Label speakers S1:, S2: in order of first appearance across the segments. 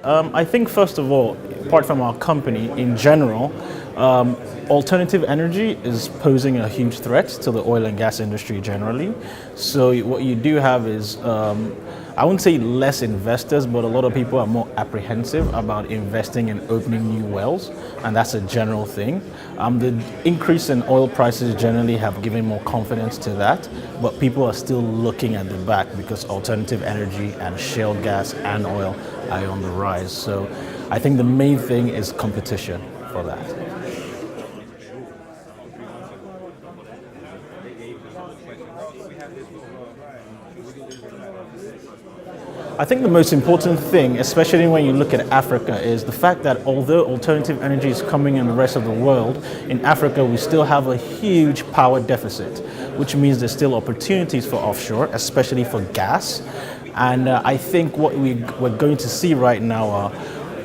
S1: I think first of all, apart from our company in general, alternative energy is posing a huge threat to the oil and gas industry generally. So what you do have is, I wouldn't say less investors, but a lot of people are more apprehensive about investing in opening new wells, and that's a general thing. The increase in oil prices generally have given more confidence to that, but people are still looking at the back because alternative energy and shale gas and oil are on the rise. So I think the main thing is competition for that. I think the most important thing, especially when you look at Africa, is the fact that although alternative energy is coming in the rest of the world, in Africa we still have a huge power deficit, which means there's still opportunities for offshore, especially for gas. And I think what we're going to see right now are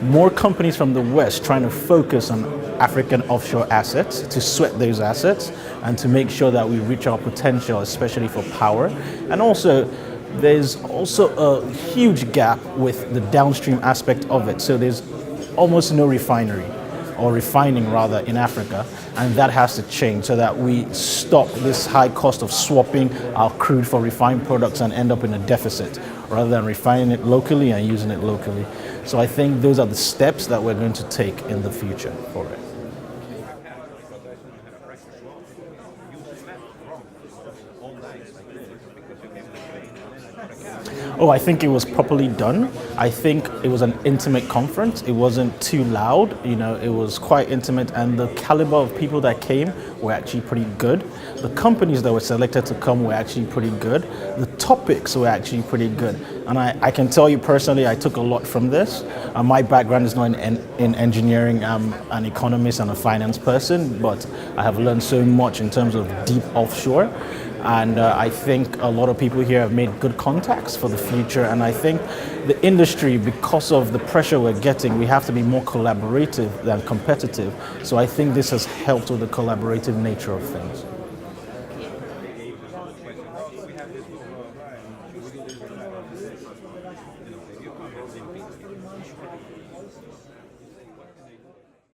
S1: more companies from the West trying to focus on African offshore assets, to sweat those assets, and to make sure that we reach our potential, especially for power. And also, there's also a huge gap with the downstream aspect of it. So there's almost no refinery, or refining rather, in Africa, and that has to change so that we stop this high cost of swapping our crude for refined products and end up in a deficit rather than refining it locally and using it locally. So I think those are the steps that we're going to take in the future for it. Oh, I think it was properly done. I think it was an intimate conference. It wasn't too loud. It was quite intimate, and the caliber of people that came were actually pretty good. The companies that were selected to come were actually pretty good. The topics were actually pretty good. And I can tell you personally, I took a lot from this. My background is not in engineering. I'm an economist and a finance person, but I have learned so much in terms of deep offshore. And I think a lot of people here have made good contacts for the future. And I think the industry, because of the pressure we're getting, we have to be more collaborative than competitive. So I think this has helped with the collaborative nature of things.